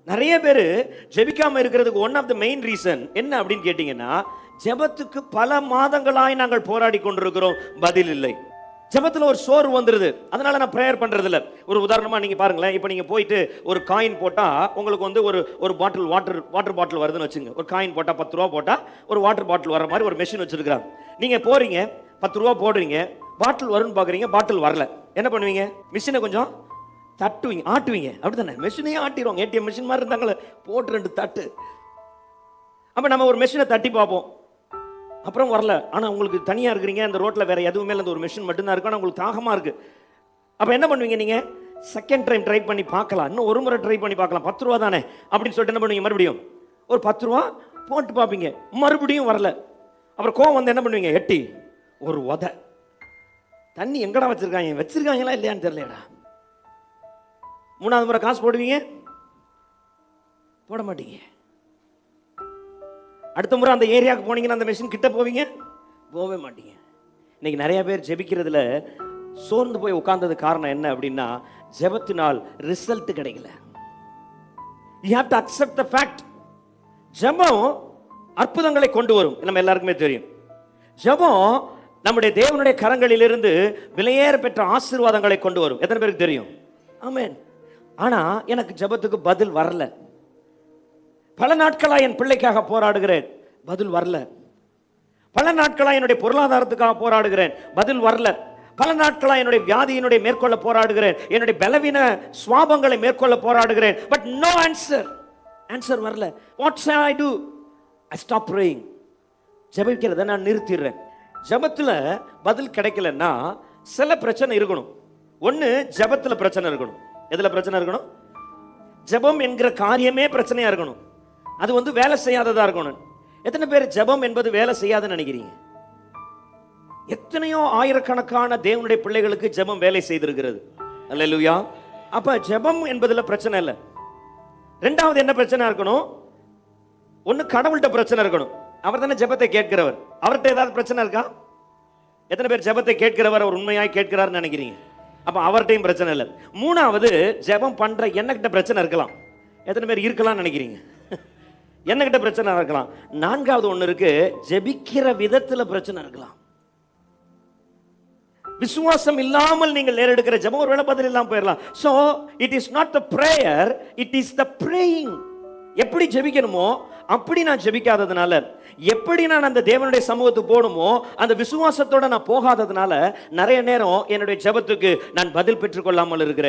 நிறைய பேர் ஜெபிக்காம இருக்கிறதுக்கு one of the main reason என்ன அப்படின்னு கேட்டீங்கன்னா, ஜெபத்துக்கு பல மாதங்களாய் நாங்கள் போராடி கொண்டிருக்கிறோம், பதில் இல்லை. ஜெபத்துல ஒரு சோர்வு வந்துருது, அதனால நான் ப்ரேயர் பண்றது இல்ல. ஒரு உதாரணமா நீங்க பாருங்களேன், இப்போ நீங்க போயிட்டு ஒரு காயின் போட்டா உங்களுக்கு வந்து ஒரு பாட்டில் வாட்டர் பாட்டில் வருதுன்னு வச்சுங்க. ஒரு காயின் போட்டா 10 ரூபா போட்டா ஒரு வாட்டர் பாட்டில் வர மாதிரி ஒரு மெஷின் வச்சிருக்காங்க. நீங்க போறீங்க 10 ரூபா போடுறீங்க, பாட்டில் வரும்னு பாக்குறீங்க, பாட்டில் வரல. என்ன பண்ணுவீங்க? மிஷினை கொஞ்சம் தட்டுவீங்க, ஆட்டுவீங்க, அப்படித்தானே? மெஷினையே ஆட்டிடுவாங்க. ஏடிஎம் மிஷின் மாதிரி இருந்தாங்களே, போட்டு 2 தட்டு. அப்ப நம்ம ஒரு மெஷினை தட்டி பார்ப்போம், அப்புறம் வரல. ஆனால் உங்களுக்கு தனியாக இருக்கிறீங்க, அந்த ரோட்டில் வேற எதுவுமே இல்லை, அந்த ஒரு மிஷின் மட்டும்தான் இருக்கு, ஆனால் உங்களுக்கு தாகமாக இருக்கு. அப்போ என்ன பண்ணுவீங்க? நீங்கள் செகண்ட் டைம் ட்ரை பண்ணி பார்க்கலாம், இன்னும் ஒரு முறை ட்ரை பண்ணி பார்க்கலாம், 10 ரூபா தானே அப்படின்னு சொல்லிட்டு என்ன பண்ணுவீங்க? மறுபடியும் ஒரு 10 ரூபா போட்டு பார்ப்பீங்க, மறுபடியும் வரல. அப்புறம் கோவம் வந்து என்ன பண்ணுவீங்க? எட்டி ஒரு உதை, தண்ணி எங்கடா வச்சிருக்காங்களா இல்லையான்னு தெரியலடா. 3வது முறை காசு போடுவீங்க, போட மாட்டீங்க. அடுத்த முறை அந்த ஏரியாவுக்கு போனீங்கன்னா அந்த மெஷின் கிட்ட போவீங்க, போவே மாட்டீங்க. இன்னைக்கு நிறைய பேர் ஜெபிக்கிறதுல சோர்ந்து போய் உட்கார்ந்தது காரணம் என்ன அப்படின்னா, ஜெபத்தினால் ரிசல்ட் கிடைக்கல. You have to accept the fact. ஜெபம் அற்புதங்களை கொண்டு வரும், நம்ம எல்லாருக்குமே தெரியும். ஜெபம் நம்முடைய தேவனுடைய கரங்களிலிருந்து விலையேற பெற்ற ஆசீர்வாதங்களை கொண்டு வரும். எத்தனை பேருக்கு தெரியும்? ஆமென். ஆனா எனக்கு ஜெபத்துக்கு பதில் வரல. பல நாட்களா என் பிள்ளைக்காக போராடுகிறேன், பதில் வரல. பல நாட்களா என்னுடைய பொருளாதாரத்துக்காக போராடுகிறேன், பதில் வரல. பல நாட்களா என்னுடைய வியாதியினுடைய மேற்கொள்ள போராடுகிறேன், என்னுடைய பலவீன சுவாபங்களை மேற்கொள்ள போராடுகிறேன், பட் நோ ஆன்சர் வரல. What shall I do? I stop praying. ஜெபிக்கிறதை நான் நிறுத்திடுறேன். ஜெபத்துல பதில் கிடைக்கலன்னா சில பிரச்சனை இருக்கணும். ஒன்னு, ஜெபத்துல பிரச்சனை இருக்கணும். எதுல பிரச்சனை இருக்கணும்? ஜெபம் என்கிற காரியமே பிரச்சனையா இருக்கணும். அது வந்து வேலை செய்யாததா இருக்கணும். எத்தனை பேர் ஜெபம் என்பது வேலை செய்யாதுன்னு நினைக்கிறீங்க? எத்தனையோ ஆயிரக்கணக்கான தேவனுடைய பிள்ளைகளுக்கு ஜெபம் வேலை செய்திருக்கிறது. அல்லேலூயா. அப்ப ஜெபம் என்பதுல பிரச்சனை இல்லை. ரெண்டாவது என்ன பிரச்சனை இருக்கணும்? ஒன்னு, கடவுள்கிட்ட பிரச்சனை இருக்கணும். அவர் தானே ஜெபத்தை கேட்கிறவர். அவர்கிட்ட ஏதாவது பிரச்சனை இருக்கா? எத்தனை பேர் ஜெபத்தை கேட்கிறவர் அவர் உண்மையாய் கேட்கிறார்னு நினைக்கிறீங்க? அப்ப அவர்கிட்டையும் பிரச்சனை இல்லை. மூணாவது, ஜெபம் பண்ற என்னகிட்ட பிரச்சனை இருக்கலாம். எத்தனை பேர் இருக்கலாம்னு நினைக்கிறீங்க? என்னகிட்ட பிரச்சனை இருக்கலாம். நான்காவது ஒண்ணு இருக்கு, ஜெபிக்கிற விதத்துல பிரச்சனை இருக்கலாம். விசுவாசம் இல்லாமல் நீங்கள் ஏறெடுக்கிற ஜெபம் ஒருவேளை பதில் இல்லாம போயிடலாம். So it is not the prayer, it is the praying. எப்படி ஜெபிக்கணுமோ அப்படி நான் ஜெபிக்காததுனால, எப்படி நான் அந்த தேவனுடைய சமூகத்துக்கு போகணுமோ அந்த விசுவாசத்தோட நான் போகாததுனால நிறைய நேரம் என்னுடைய ஜெபத்துக்கு நான் பதில் பெற்றுக்கொள்ளாமல் இருக்கிறேன்.